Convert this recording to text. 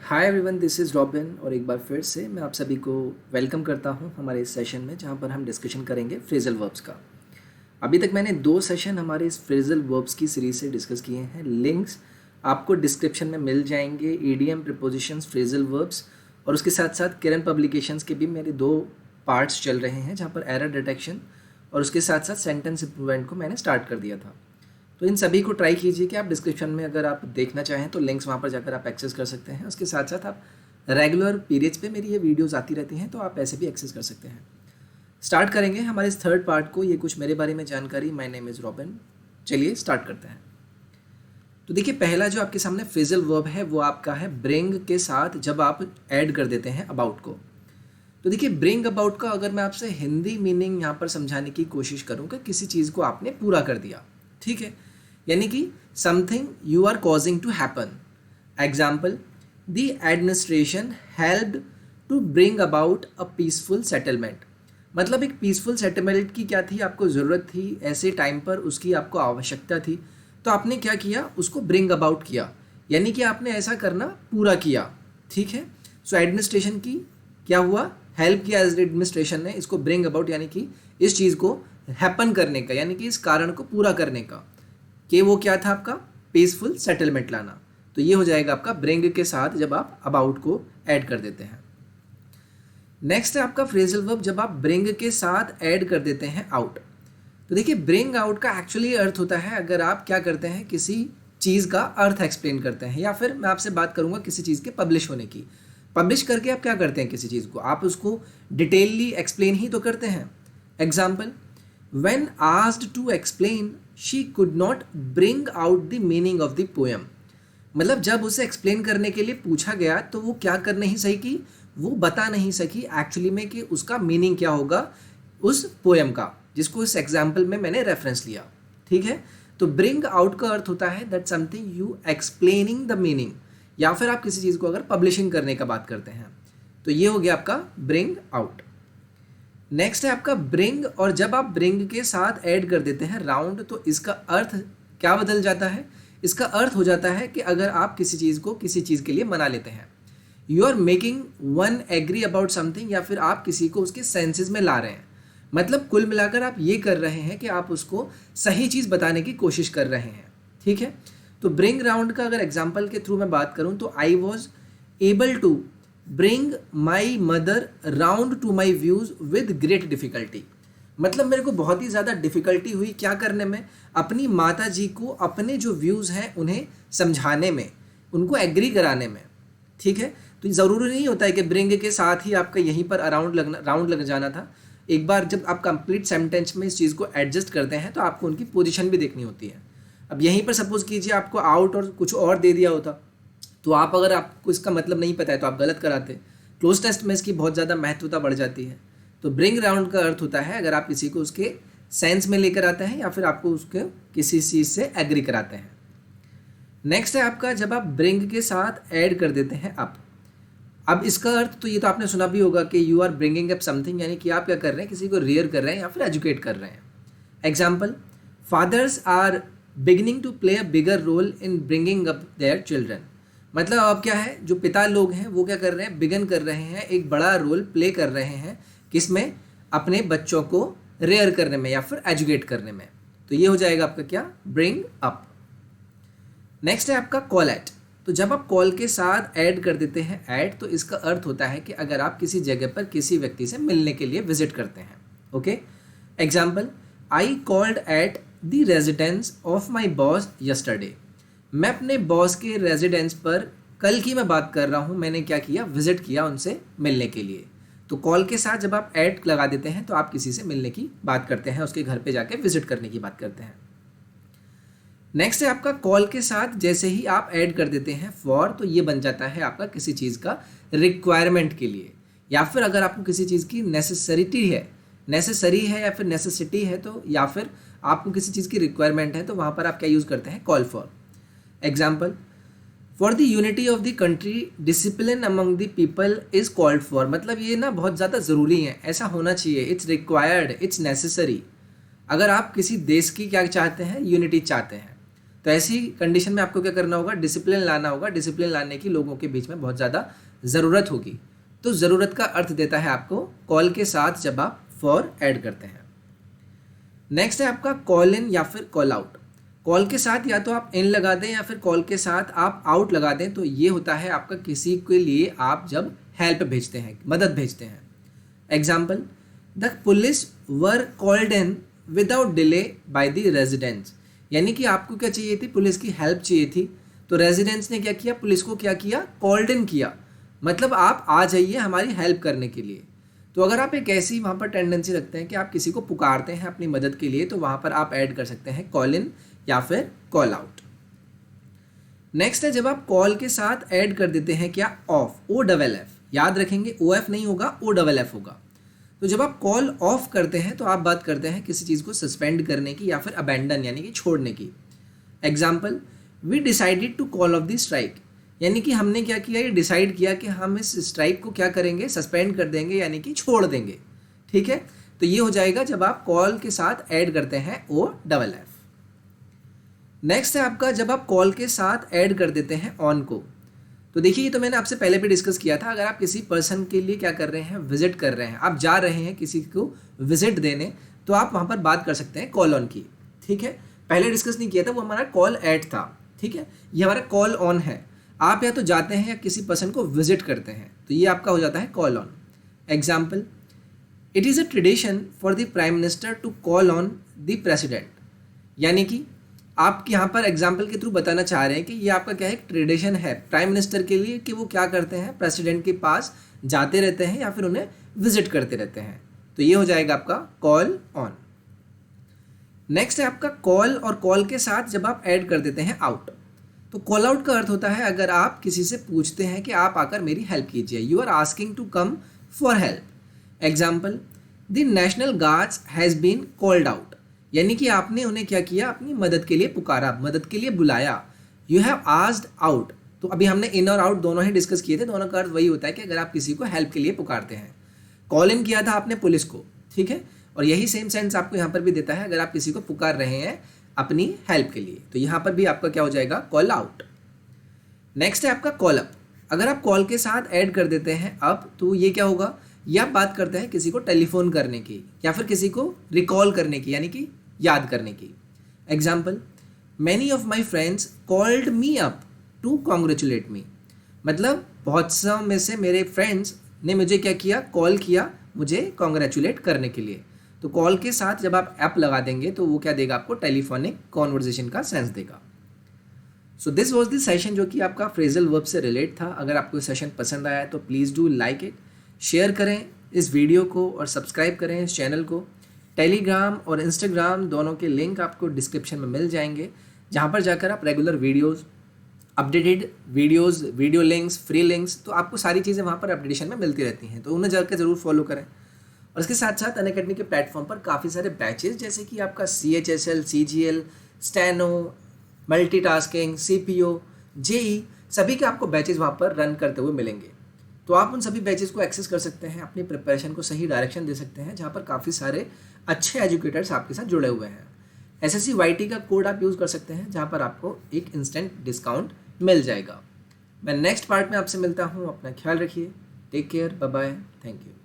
Hi everyone, this is robin और एक बार फिर से मैं आप सभी को वेलकम करता हूं हमारे इस सेशन में जहां पर हम डिस्कशन करेंगे फ्रेजल वर्ब्स का। अभी तक मैंने 2 सेशन हमारे इस फ्रेजल वर्ब्स की सीरीज से डिस्कस किए हैं। लिंक्स आपको डिस्क्रिप्शन में मिल जाएंगे। ईडीएम, प्रीपोजिशंस, फ्रेजल वर्ब्स और उसके साथ साथ किरण पब्लिकेशंस के भी मेरे 2 पार्ट्स चल रहे हैं जहाँ पर एरर डिटेक्शन और उसके साथ साथ सेंटेंस इम्प्रूवमेंट को मैंने स्टार्ट कर दिया था। तो इन सभी को ट्राई कीजिए कि आप डिस्क्रिप्शन में अगर आप देखना चाहें तो लिंक्स वहाँ पर जाकर आप एक्सेस कर सकते हैं। उसके साथ साथ आप रेगुलर पीरियड्स पे मेरी ये वीडियोस आती रहती हैं तो आप ऐसे भी एक्सेस कर सकते हैं। स्टार्ट करेंगे हमारे इस थर्ड पार्ट को। ये कुछ मेरे बारे में जानकारी। My name is robin. चलिए स्टार्ट करते हैं। तो देखिए, पहला जो आपके सामने फ्रेजल वर्ब है वो आपका है ब्रिंग के साथ जब आप ऐड कर देते हैं अबाउट को। तो देखिए, ब्रिंग अबाउट का अगर मैं आपसे हिंदी मीनिंग यहाँ पर समझाने की कोशिश करूँ कि किसी चीज़ को आपने पूरा कर दिया, ठीक है, यानी कि something you are causing to happen. Example, the administration helped to bring about a peaceful settlement. मतलब एक पीसफुल सेटलमेंट की क्या थी, आपको ज़रूरत थी, ऐसे टाइम पर उसकी आपको आवश्यकता थी, तो आपने क्या किया, उसको ब्रिंग अबाउट किया, यानी कि आपने ऐसा करना पूरा किया, ठीक है। सो एडमिनिस्ट्रेशन की क्या हुआ, हेल्प किया एडमिनिस्ट्रेशन ने इसको ब्रिंग अबाउट, यानी कि इस चीज़ को हैपन करने का, यानी कि इस कारण को पूरा करने का, कि वो क्या था आपका पीसफुल सेटलमेंट लाना। तो ये हो जाएगा आपका ब्रिंग के साथ जब आप अबाउट को ऐड कर देते हैं। नेक्स्ट है आपका फ्रेजल वर्ब जब आप ब्रिंग के साथ ऐड कर देते हैं आउट। तो देखिए, ब्रिंग आउट का एक्चुअली अर्थ होता है अगर आप क्या करते हैं, किसी चीज़ का अर्थ एक्सप्लेन करते हैं, या फिर मैं आपसे बात करूंगा किसी चीज़ के पब्लिश होने की। पब्लिश करके आप क्या करते हैं, किसी चीज़ को आप उसको डिटेलली एक्सप्लेन ही तो करते हैं। Example, when asked to explain she could not bring out the meaning of the poem। मतलब जब उसे एक्सप्लेन करने के लिए पूछा गया तो वो क्या कर नहीं सकी, वो बता नहीं सकी एक्चुअली में कि उसका मीनिंग क्या होगा उस पोएम का, जिसको इस एग्जाम्पल में मैंने रेफरेंस लिया, ठीक है। तो ब्रिंग आउट का अर्थ होता है that something you explaining the meaning, या फिर आप किसी चीज़ को अगर पब्लिशिंग करने का बात करते हैं तो ये हो गया आपका ब्रिंग आउट। नेक्स्ट है आपका ब्रिंग, और जब आप ब्रिंग के साथ ऐड कर देते हैं राउंड तो इसका अर्थ क्या बदल जाता है, इसका अर्थ हो जाता है कि अगर आप किसी चीज़ को किसी चीज़ के लिए मना लेते हैं, you are making one agree about something, या फिर आप किसी को उसके सेंसेस में ला रहे हैं। मतलब कुल मिलाकर आप ये कर रहे हैं कि आप उसको सही चीज़ बताने की कोशिश कर रहे हैं, ठीक है। तो ब्रिंग राउंड का अगर एग्जाम्पल के थ्रू मैं बात करूँ तो I was able to bring my mother round to my views with great difficulty. मतलब मेरे को बहुत ही ज़्यादा डिफ़िकल्टी हुई क्या करने में, अपनी माता जी को अपने जो व्यूज़ हैं उन्हें समझाने में, उनको एग्री कराने में, ठीक है। तो ज़रूरी नहीं होता है कि ब्रिंग के साथ ही आपका यहीं पर राउंड लग जाना था। एक बार जब आप कंप्लीट सेंटेंस में इस चीज़ को एडजस्ट करते हैं तो आपको उनकी पोजीशन भी देखनी होती है। अब यहीं पर सपोज़ कीजिए आपको आउट और कुछ और दे दिया होता, तो आप अगर आपको इसका मतलब नहीं पता है तो आप गलत कराते। क्लोज टेस्ट में इसकी बहुत ज़्यादा महत्वता बढ़ जाती है। तो ब्रिंग राउंड का अर्थ होता है अगर आप किसी को उसके सेंस में लेकर आते हैं या फिर आपको उसके किसी चीज़ से एग्री कराते हैं। नेक्स्ट है आपका जब आप ब्रिंग के साथ ऐड कर देते हैं अप। अब इसका अर्थ तो ये तो आपने सुना भी होगा कि you are bringing up something, यानी कि आप क्या कर रहे हैं, किसी को रियर कर रहे हैं या फिर एजुकेट कर रहे हैं। Example, fathers are beginning to play a bigger role in bringing up their children. मतलब अब क्या है, जो पिता लोग हैं वो क्या कर रहे हैं, बिगन कर रहे हैं, एक बड़ा रोल प्ले कर रहे हैं, किसमें, अपने बच्चों को रेयर करने में या फिर एजुकेट करने में। तो ये हो जाएगा आपका क्या, ब्रिंग अप। नेक्स्ट है आपका कॉल एट। तो जब आप कॉल के साथ ऐड कर देते हैं ऐड, तो इसका अर्थ होता है कि अगर आप किसी जगह पर किसी व्यक्ति से मिलने के लिए विजिट करते हैं, okay. Example, I called at the residence of my boss yesterday. मैं अपने बॉस के रेजिडेंस पर कल की मैं बात कर रहा हूँ, मैंने क्या किया, विजिट किया उनसे मिलने के लिए। तो कॉल के साथ जब आप ऐड लगा देते हैं तो आप किसी से मिलने की बात करते हैं, उसके घर पे जाके विजिट करने की बात करते हैं। नेक्स्ट है आपका कॉल के साथ जैसे ही आप ऐड कर देते हैं फॉर, तो ये बन जाता है आपका किसी चीज़ का रिक्वायरमेंट के लिए, या फिर अगर आपको किसी चीज़ की नेसेसरी है या फिर नेसेसिटी है, तो या फिर आपको किसी चीज़ की रिक्वायरमेंट है तो वहाँ पर आप क्या यूज़ करते हैं, call for. Example, for the unity of the country discipline among the people is called for. मतलब ये ना बहुत ज़्यादा ज़रूरी है, ऐसा होना चाहिए, इट्स रिक्वायर्ड, इट्स नेसेसरी। अगर आप किसी देश की क्या चाहते हैं, यूनिटी चाहते हैं, तो ऐसी कंडीशन में आपको क्या करना होगा, डिसिप्लिन लाना होगा। डिसिप्लिन लाने की लोगों के बीच में बहुत ज़्यादा ज़रूरत होगी। तो ज़रूरत का अर्थ देता है आपको कॉल के साथ जब आप फॉर ऐड करते हैं। नेक्स्ट है आपका कॉल इन या फिर कॉल आउट। कॉल के साथ या तो आप इन लगा दें या फिर कॉल के साथ आप आउट लगा दें। तो ये होता है आपका किसी के लिए आप जब हेल्प भेजते हैं, मदद भेजते हैं। Example, the police were called in without delay by the residents. यानी कि आपको क्या चाहिए थी, पुलिस की हेल्प चाहिए थी, तो रेजिडेंट्स ने क्या किया, पुलिस को क्या किया, कॉल्ड इन किया। मतलब आप आ जाइए हमारी हेल्प करने के लिए। तो अगर आप एक ऐसी वहाँ पर टेंडेंसी रखते हैं कि आप किसी को पुकारते हैं अपनी मदद के लिए, तो वहाँ पर आप ऐड कर सकते हैं कॉल इन या फिर कॉल आउट। नेक्स्ट है जब आप कॉल के साथ ऐड कर देते हैं क्या, ऑफ, OFF। याद रखेंगे OF नहीं होगा, OFF होगा। तो जब आप कॉल ऑफ करते हैं तो आप बात करते हैं किसी चीज़ को सस्पेंड करने की या फिर अबैंडन यानी कि छोड़ने की। Example, we decided to call off the strike. यानी कि हमने क्या किया, ये डिसाइड किया कि हम इस स्ट्राइक को क्या करेंगे, सस्पेंड कर देंगे यानी कि छोड़ देंगे। ठीक है, तो ये हो जाएगा जब आप कॉल के साथ ऐड करते हैं OFF। नेक्स्ट है आपका जब आप कॉल के साथ ऐड कर देते हैं ऑन को। तो देखिए ये तो मैंने आपसे पहले भी डिस्कस किया था। अगर आप किसी पर्सन के लिए क्या कर रहे हैं, विजिट कर रहे हैं, आप जा रहे हैं किसी को विजिट देने, तो आप वहाँ पर बात कर सकते हैं कॉल ऑन की। ठीक है, पहले डिस्कस नहीं किया था, वो हमारा कॉल ऐड था। ठीक है, ये हमारा कॉल ऑन है। आप या तो जाते हैं या किसी पर्सन को विजिट करते हैं, तो ये आपका हो जाता है call on. Example, it is a tradition for the prime minister to call on the president. यानी कि आप यहाँ पर एग्जाम्पल के थ्रू बताना चाह रहे हैं कि ये आपका क्या है, एक ट्रेडिशन है प्राइम मिनिस्टर के लिए कि वो क्या करते हैं, प्रेसिडेंट के पास जाते रहते हैं या फिर उन्हें विजिट करते रहते हैं। तो ये हो जाएगा आपका कॉल ऑन। नेक्स्ट है आपका कॉल और कॉल के साथ जब आप ऐड कर देते हैं आउट। तो कॉल आउट का अर्थ होता है अगर आप किसी से पूछते हैं कि आप आकर मेरी हेल्प कीजिए, you are asking to come for help. Example, the national guards has been called out. यानी कि आपने उन्हें क्या किया, अपनी मदद के लिए पुकारा, मदद के लिए बुलाया। You have asked out. तो अभी हमने इन और आउट दोनों ही डिस्कस किए थे। दोनों का अर्थ वही होता है कि अगर आप किसी को हेल्प के लिए पुकारते हैं। कॉल इन किया था आपने पुलिस को, ठीक है, और यही सेम सेंस आपको यहाँ पर भी देता है अगर आप किसी को पुकार रहे हैं अपनी हेल्प के लिए। तो यहाँ पर भी आपका क्या हो जाएगा, कॉल आउट। नेक्स्ट है आपका कॉल अप। अगर आप कॉल के साथ ऐड कर देते हैं अप, तो ये क्या होगा, ये आप बात करते हैं किसी को टेलीफोन करने की या फिर किसी को रिकॉल करने की यानी कि याद करने की। Example, many of my friends called me up to congratulate me. मतलब बहुत सा में से मेरे फ्रेंड्स ने मुझे क्या किया, कॉल किया मुझे कॉन्ग्रेचुलेट करने के लिए। तो कॉल के साथ जब आप ऐप लगा देंगे तो वो क्या देगा आपको, टेलीफोनिक कॉन्वर्जेशन का सेंस देगा। So this was the session जो कि आपका फ्रेजल वर्ब से रिलेट था। अगर आपको सेशन पसंद आया तो please do like it, share करें इस वीडियो को और सब्सक्राइब करें इस चैनल को। टेलीग्राम और इंस्टाग्राम दोनों के लिंक आपको डिस्क्रिप्शन में मिल जाएंगे, जहाँ पर जाकर आप regular videos, updated videos, video links, free links, तो आपको सारी चीज़ें वहाँ पर अपडेशन में मिलती रहती हैं, तो उन्हें जाकर ज़रूर फॉलो करें। और इसके साथ साथ अनअकैडमी के प्लेटफॉर्म पर काफ़ी सारे बैचेस जैसे कि आपका CHSL, CGL, steno, multitasking, CPO, JE, सभी के आपको बैचेस वहाँ पर रन करते हुए मिलेंगे। तो आप उन सभी बैचेस को एक्सेस कर सकते हैं, अपनी प्रिपरेशन को सही डायरेक्शन दे सकते हैं, जहाँ पर काफ़ी सारे अच्छे एजुकेटर्स आपके साथ जुड़े हुए हैं। SSC YT का कोड आप यूज़ कर सकते हैं, जहाँ पर आपको एक इंस्टेंट डिस्काउंट मिल जाएगा। मैं नेक्स्ट पार्ट में आपसे मिलता हूँ। अपना ख्याल रखिए, take care, bye bye, thank you.